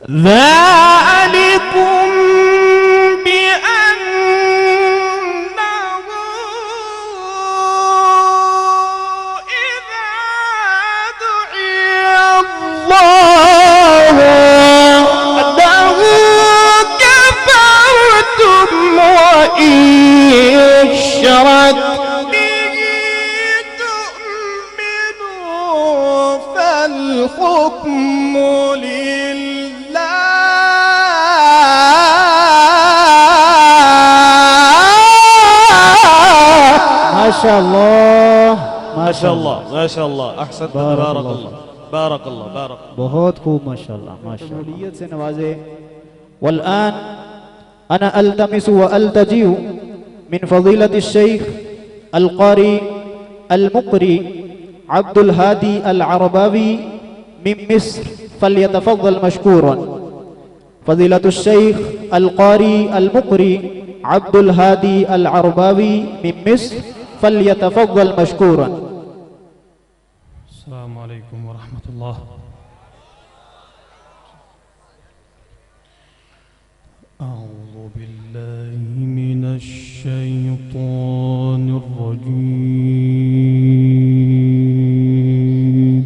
ذلكم بأنه إذا دعي الله وحده كفرتم وإن يشرك به تؤمنوا فالحكم ما شاء الله ما شاء الله ما شاء الله أحسنت بارك الله بارك الله بارك बहुत खूब माशाल्लाह माशाल्लाह से नवाजे والآن أنا ألتمس وألتجئ من فضيلة الشيخ القاري المقري عبد الهادي العرباوي من مصر فليتفضل مشكورا. فضيلة الشيخ القاري المقري عبد الهادي العرباوي من مصر فليتفضل مشكورا. السلام عليكم ورحمة الله. أعوذ بالله من الشيطان الرجيم.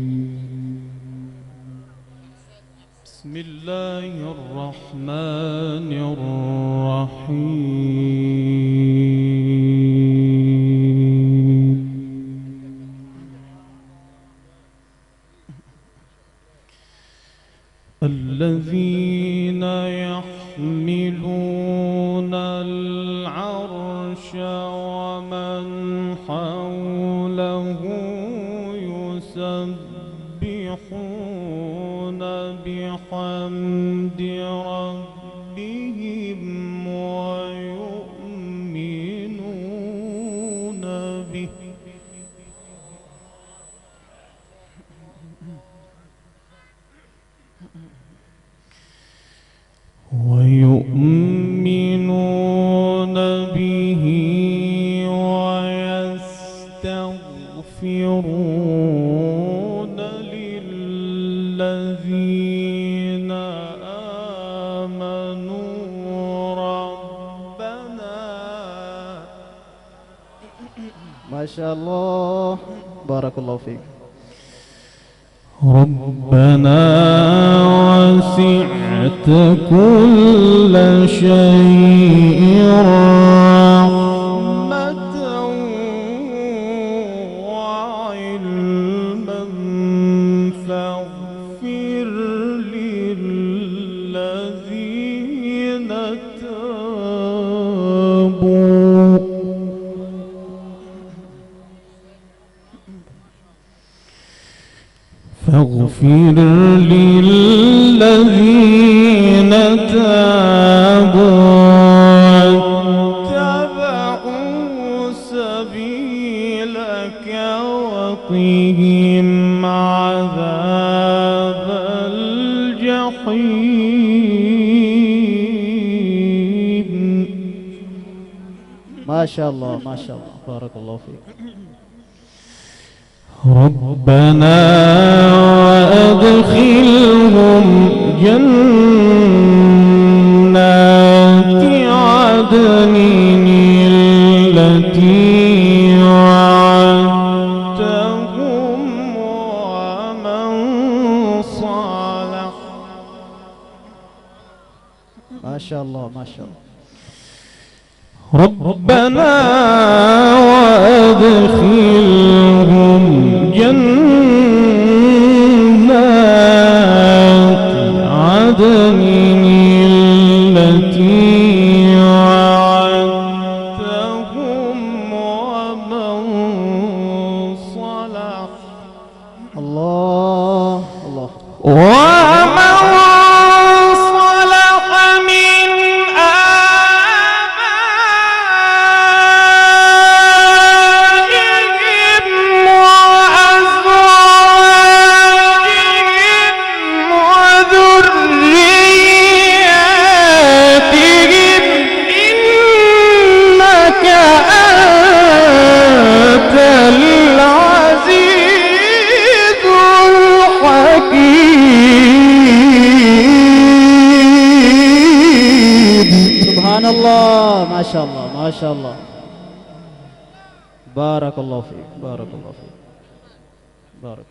بسم الله الرحمن الرحيم. الذين يحملون العرش ومن حوله يسبحون بحمد ربهم ويؤمنون به ويستغفرون للذين آمنوا ربنا ما شاء الله بارك الله فيك. ربنا وسعت كل شيء رحمة وعلما فاغفر للذين تابوا فاغفر للذين تابوا واتبعوا سبيلك وقهم عذاب الجحيم. ما شاء الله ما شاء الله بارك الله فيك. ربنا وأدخلهم جنات عدن التي وعدتهم ومن صلح. ما شاء الله ما شاء الله. ربنا وأدخلهم جنات عدن التي وعدتهم ومن صلح. الله الله ومن صلح من آبائهم وأزواجهم وذريتهم ما شاء الله. بارك الله فيك، بارك الله فيك، بارك.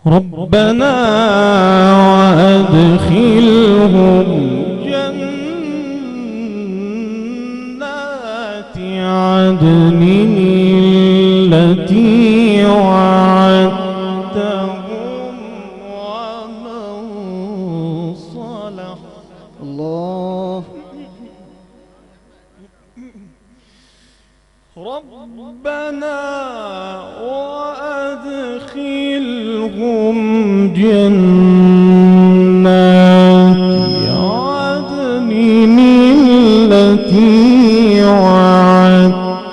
ربنا وأدخلهم جنات عدن التي وعدتهم ومن صلح. الله. ربنا وأدخلهم جنات عدن التي وعدتهم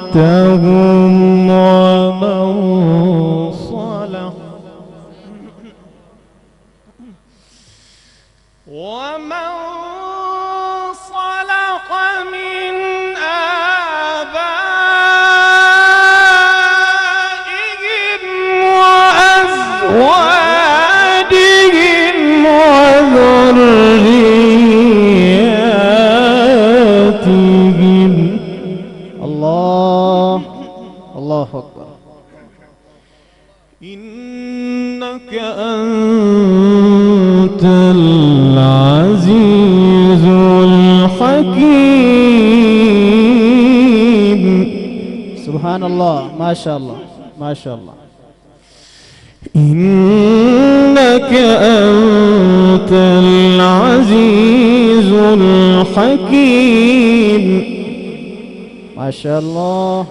ومن صلح من آبائهم وأزواجهم وذرياتهم. الله. الله أكبر. إنك أنت العزيز الحكيم. سبحان الله. ما شاء الله، ما شاء الله. إنك أنت العزيز الحكيم. ما شاء الله.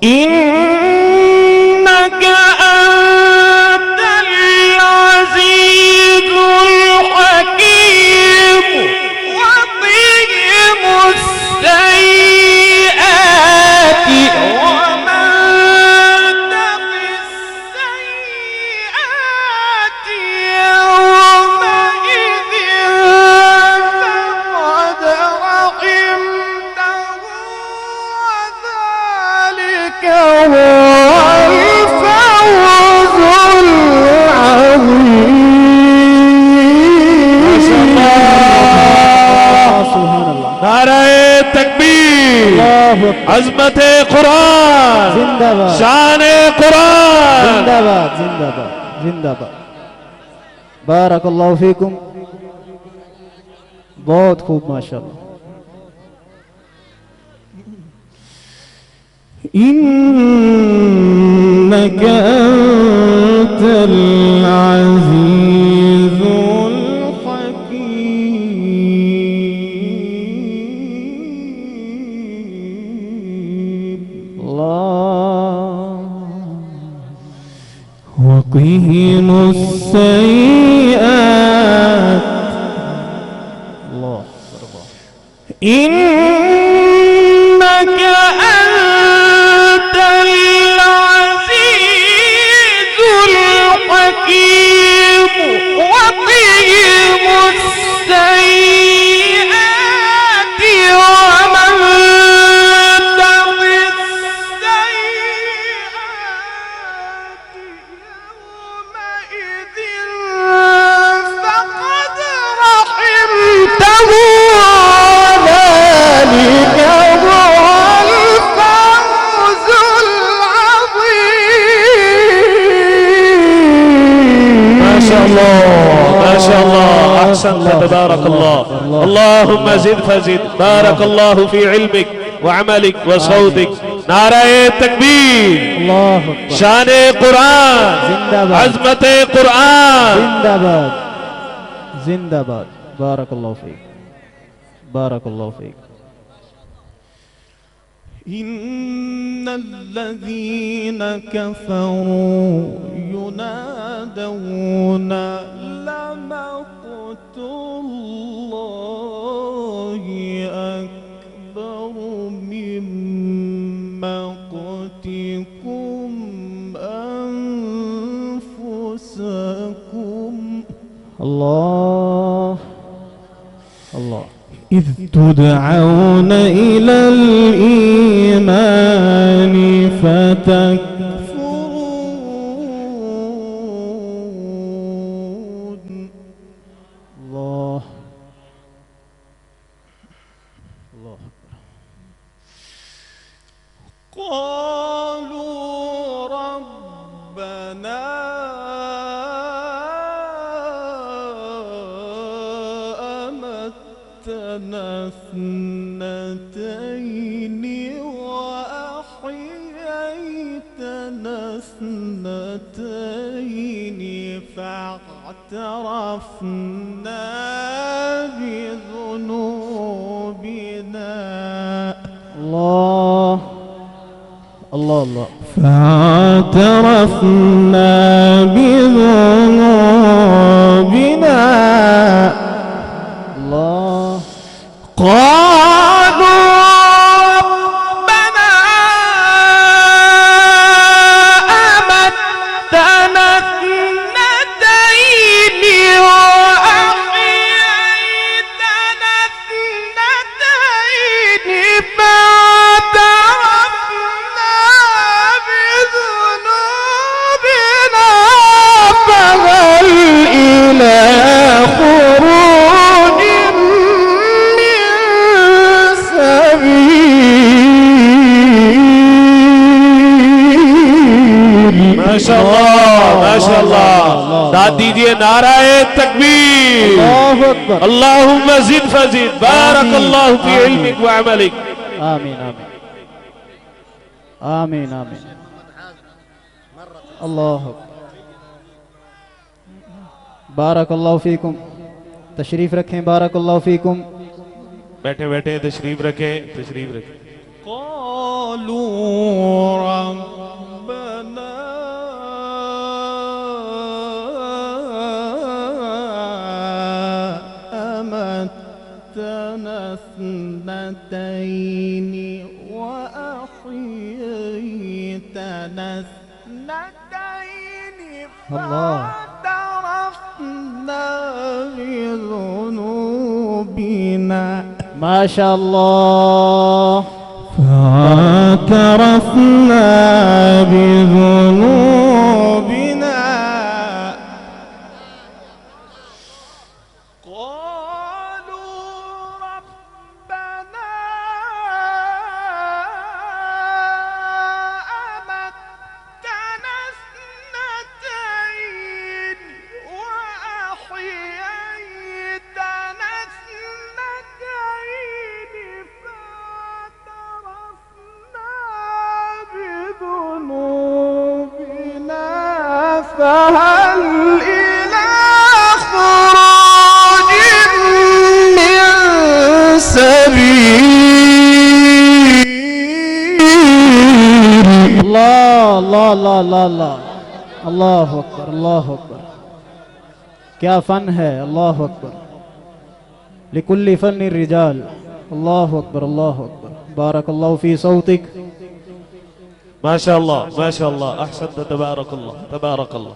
إنك أنت العزيز الحكيم. وقهم السيئات ومن تق السيئات يومئذ فقد رحمته وذلك هو الفوز العظيم. سبحان الله. नारे तकबीर, الله أكبر. अजमत कुरान, जिंदाबाद, शान कुरान. जिंदाबाद, जिंदाबाद, जिंदाबाद. बारक अल्लाह फीकुम. बहुत खूब माशाअल्लाह. إنك أنت العزيز الحكيم. الله. وقهم السيئات. الله. إنك أنت العزيز الحكيم. وقهم السيئات ومن تق السيئات يومئذ فقد رحمته وذلك هو الفوز العظيم. ما شاء الله، ما شاء الله، أحسنت، تبارك الله. اللهم زد فزد. بارك الله في علمك وعملك وصوتك. नारे तकबीर, الله أكبر. शान कुरान, जिंदाबाद, अजमत कुरान. जिंदाबाद, जिंदाबाद. बारक अल्लाह फीक, बारक अल्लाह फीक. إن الذين كفروا ينادون لمقت الله أكبر من مقتكم أنفسكم. الله. الله. إذ تدعون إلى الإيمان فتكفرون. الله الله قالوا ربنا أمتنا اثنتين وأحييتنا اثنتين فاعترفنا بذنوبنا. الله الله الله. فاعترفنا بذنوبنا. الله. قالوا ربنا أمتنا اثنتين وأحييتنا اثنتين فاعترفنا بذنوبنا فهل إلى خروج من سبيل. ما شاء الله ما شاء الله. दाद दीजिए नाराए तकबीर. الله أكبر. اللهم زد فزد. بارك الله في علمك وعملك. آمين آمين آمين آمين. الله أكبر. بارك الله فيكم. तशरीफ रखें. बारक अल्लाह फीकुम. बैठे बैठे तशरीफ रखें तशरीफ रखें. قالوا ربنا أمتنا اثنتين وأحييتنا اثنتين الله. فاعترفنا بذنوبنا. ما شاء الله. فاعترفنا بذنوبنا. قالوا ربنا أمتنا اثنتين وأحييتنا اثنتين فاعترفنا بذنوبنا فهل إلى خروج من سبيل. الله الله الله الله الله. الله أكبر الله أكبر. क्या फन है. अल्लाह अकबर. लिकुल्ली फन रिजाल. अल्लाह अकबर अल्लाह अकबर. बारक अल्लाह फी सौतिक. ما شاء الله ما شاء الله. أحسنت تبارك الله تبارك الله.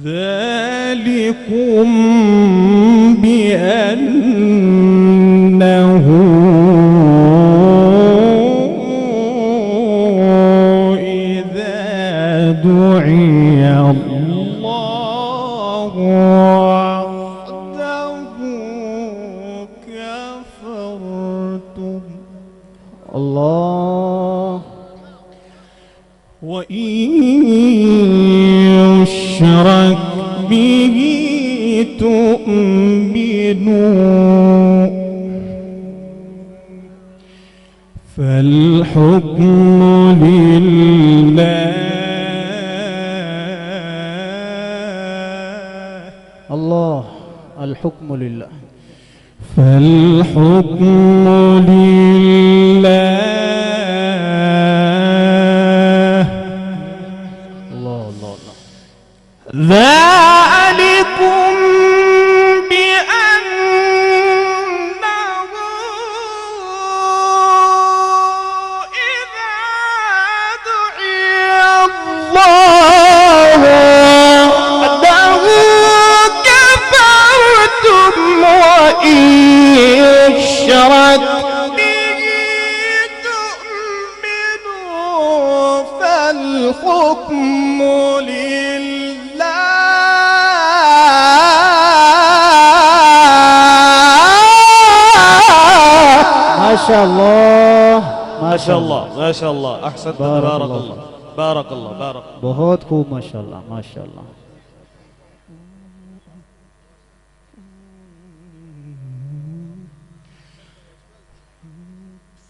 ذلكم بأنه إذا دعي الله وحده كفرتم. الله. وإن يشرك به تؤمنوا فالحكم لله. الله. الحكم لله. فالحكم لله. الله الله الله. ذلكم بأنه إذا دعي الله وحده كفرتم وإن يشرك به تؤمنوا فالحكم ما شاء الله ما شاء الله ما شاء الله أحسنت تبارك الله بارك الله بارك الله बहुत खूब माशाल्लाह माशाल्लाह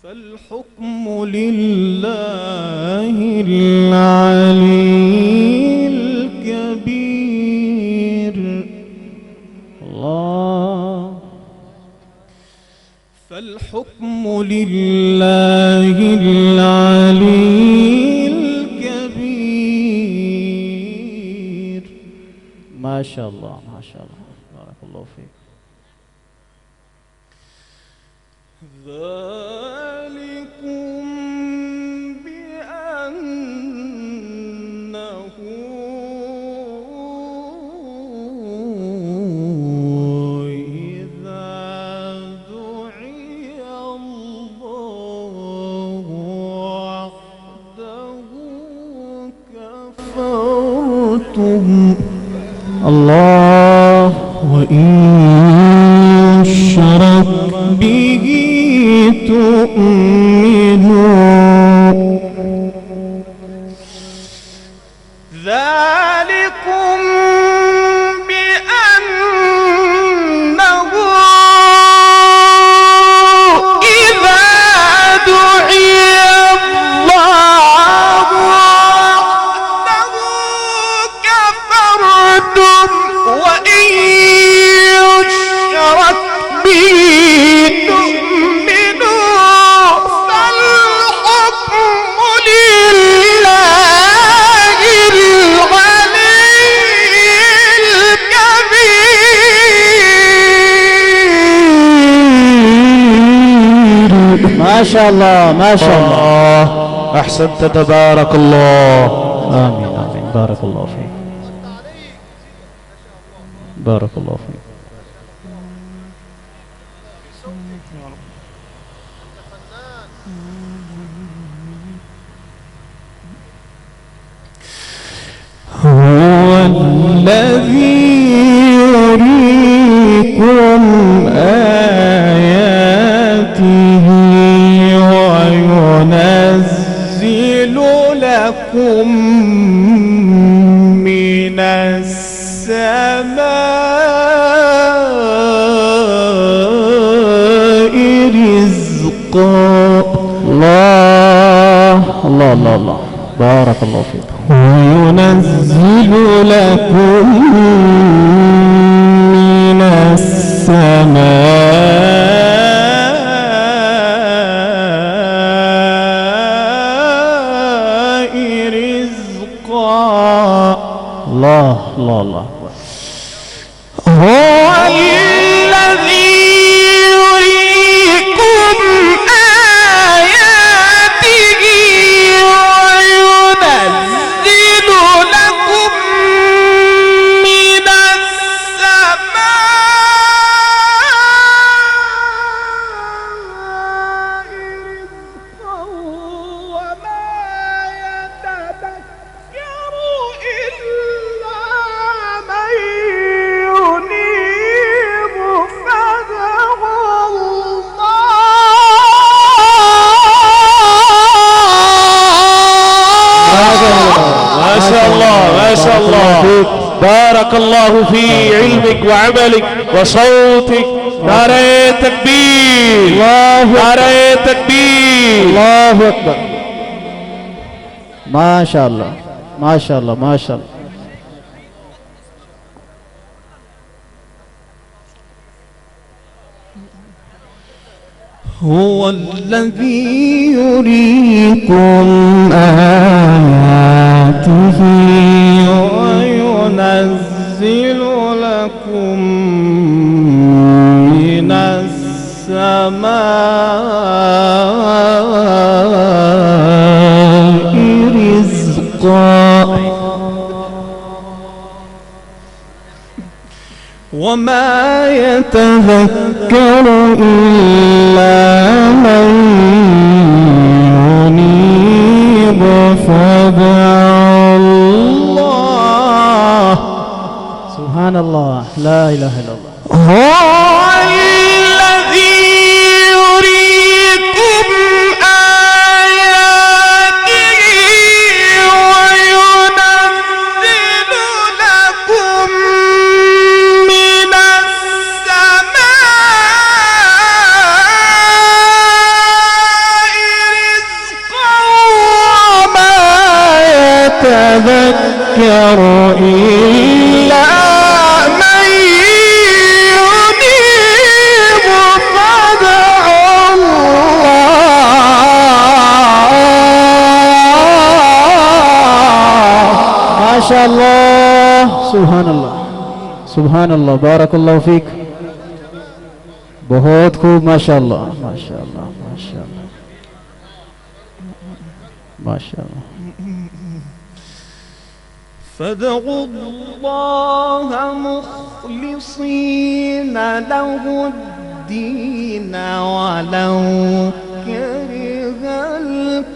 فالحكم لله العلي الكبير الله فالحكم لله العلي الكبير ما شاء الله ما شاء الله بارك الله فيك ذلكم بأنه إذا دعي الله وحده كفرتم الله وإن يشرك به تؤمنوا ذلكم بأنه إذا دعي الله وحده كفرتم وإن يشرك به تؤمنوا فالحكم لله العلي الكبير ما شاء الله ما شاء الله أحسنت تبارك الله آمين آمين بارك الله فيك بارك الله فيك هو الذي يريكم آياته وينزل لكم من السماء رزقا الله الله الله الله بارك الله فيك وينزل لكم من السماء رزقا الله الله الله هو الذي يريكم آياته وينزل لكم من السماء رزقا وما يتذكر إلا من ينيب ما شاء الله ما شاء الله بارك الله في علمك وعملك وصوتك نعرة تكبير نعرة تكبير الله أكبر ما شاء الله ما شاء الله ما شاء الله هو الذي يريكم آياته وينزل لكم من السماء رزقا وما يتذكر إلا من ينيب فادعوا الله. سبحان الله، لا إله إلا الله. هو الذي يريكم آياته وينزل لكم من السماء رزقا وما يتذكر إلا من ينيب فادعوا الله. ما شاء الله، سبحان الله، سبحان الله، بارك الله فيك. बहुत खूब, माशाअल्लाह, माशाअल्लाह, माशाअल्लाह, माशाअल्लाह. فادعوا الله مخلصين له الدين ولو كره الكافرون.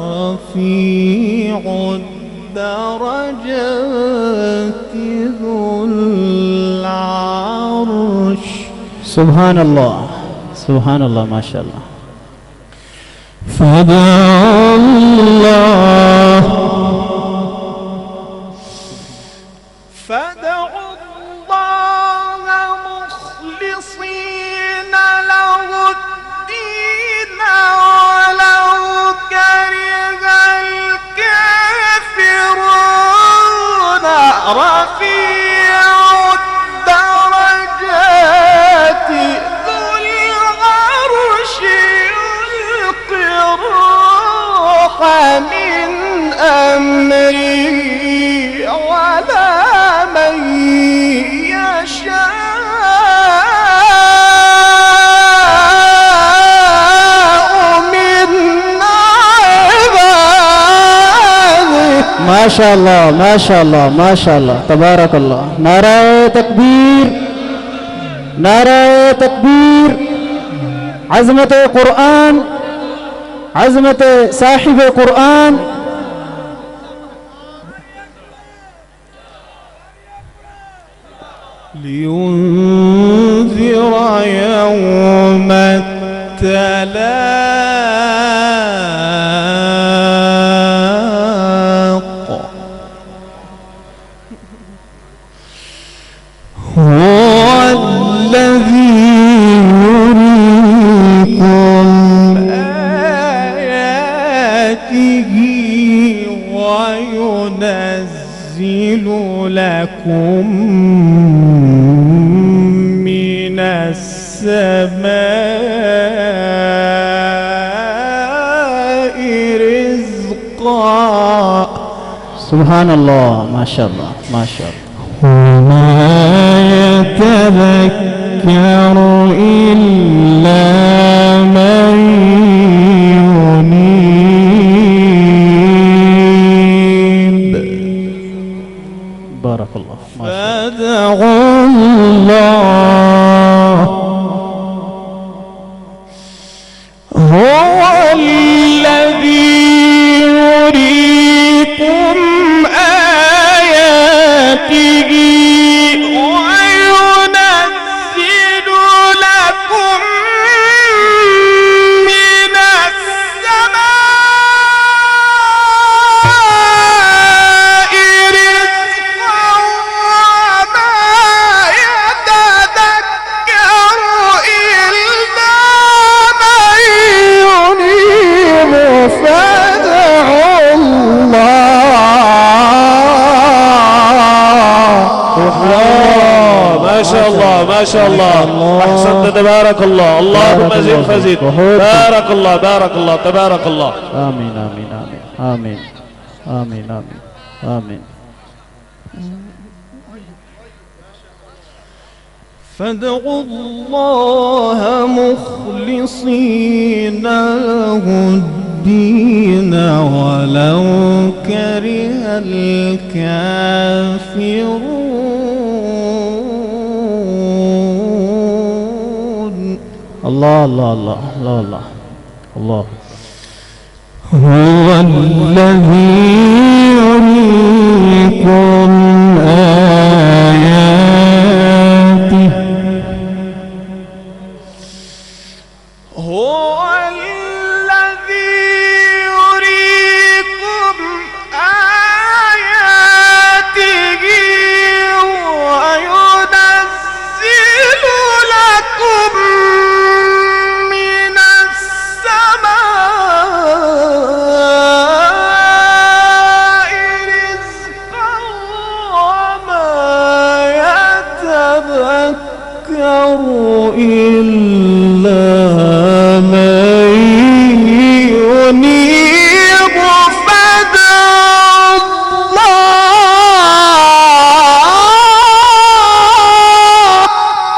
رفيع الدرجات ذو العرش. سبحان الله, سبحان الله, माशाअल्लाह. فادعوا الله مخلصين له الدين ولو كره الكافرون. رفيع الدرجات ذو العرش الروح من أمره ولا من يشاء من عباده. ما شاء الله, ما شاء الله, ما شاء الله, تبارك الله. नाराए तकबीर, नाराए तकबीर. अज़मत कुरान, अज़मत साहिब कुरान. لينذر يوم التلاق. هو الذي يريكم آياته وينزل لكم من السماء رزقا. سبحان الله, ما شاء الله, ما شاء الله. وما يتذكر إلا من ينيب. بارك الله, ما شاء الله. فادعوا الله. هو الذي يريكم آياته وينزل لكم من السماء رزقا وما يتذكر إلا من ينيب فادعوا الله. ما شاء الله, ما شاء الله, أحسنت, تبارك الله. اللهم زد فزد. بارك الله, بارك الله, تبارك الله. آمين, آمين, آمين, آمين, آمين, آمين, آمين. فادعوا الله مخلصين له الدين ولو كره الكافرون. الله الله الله الله الله الله. هو الذي يريكم آياته هو الذي يريكم آياته وينزل لكم من السماء رزقا وما يتذكر إلا من ينيب فادعوا الله.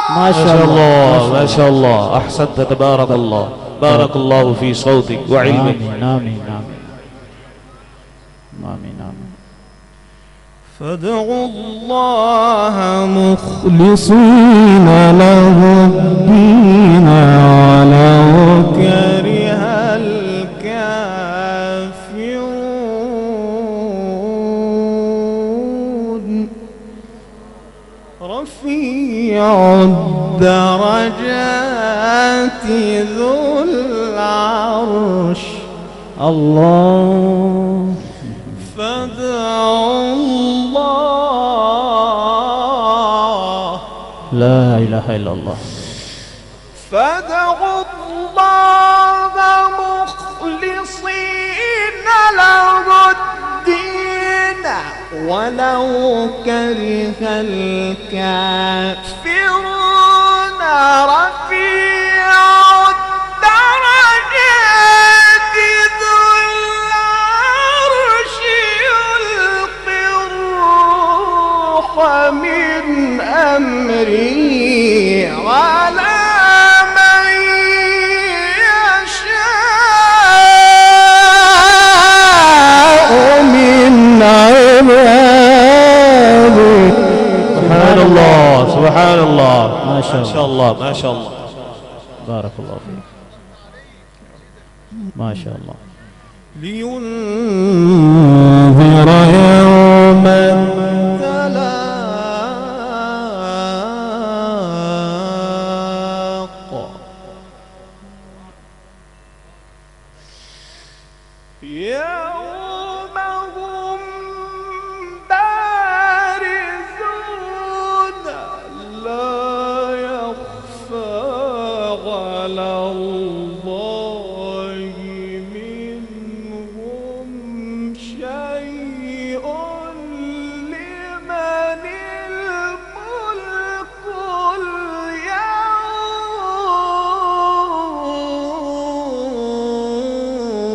ما ما شاء شاء الله الله ما شاء الله أحسنت تبارك الله بارك الله في صوتك وعلمك. آمين آمين آمين آمين آمين. فادعوا الله مخلصين له الدين ولو كره الكافرون. رفيع الدرجات ذو العرش الله. فادعوا الله. لا إله إلا الله. فادعوا الله مخلصين له الدين ولو كره الكافرون. رفيع الدرجات ذو العرش يلقي الروح من أمره على من يشاء من عباده. سبحان الله سبحان الله ما شاء ما شاء الله ما شاء الله. بارك الله فيك. ما شاء الله. لينذر يوما تلاق يوم هم بارزون لا يخفى على الله منهم شيء. لمن الملك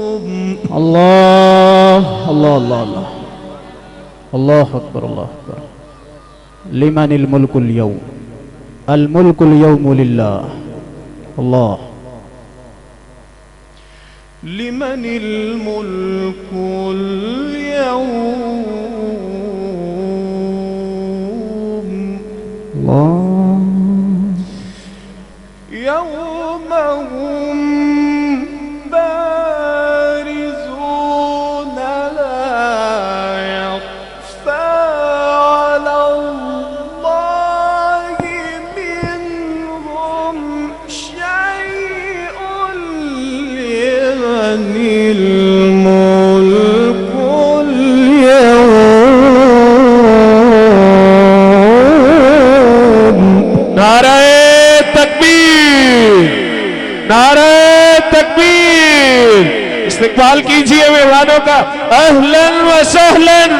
اليوم. الله الله الله الله. الله أكبر الله أكبر. لمن الملك اليوم؟ الملك اليوم لله. الله. لمن الملك اليوم. الله. يوم هم بارزون لا يخفى على الله منهم شيء. لمن الملك اليوم. नारे तकबीर नारे तकबीर। इस्तिकबाल कीजिए मेहमानों का। अहलन व सहलन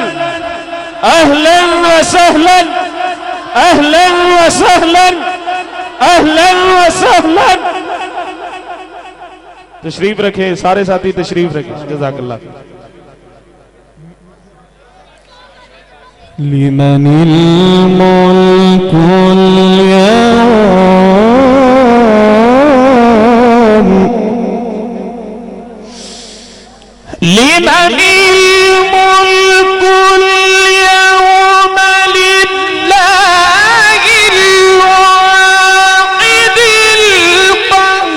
अहलन व सहलन अहलन व सहलन अहलन व सहलन। तशरीफ रखें सारे साथी तशरीफ रखें। जज़ाकल्लाह। لمن الملك اليوم. لمن الملك اليوم لله الواحد القهار.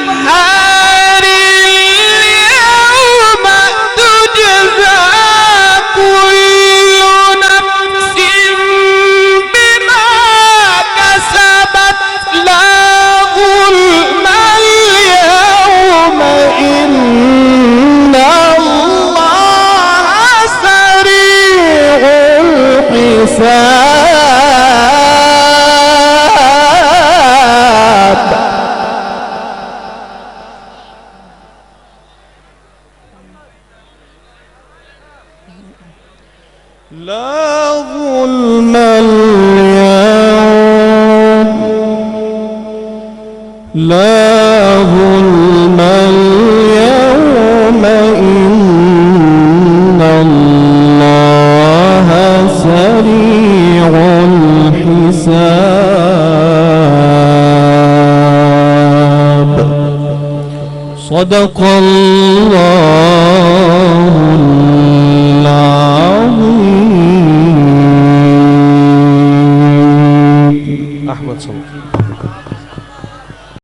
لا ظلم اليوم إن الله سريع الحساب صدق الله العظيم. أحمد صلى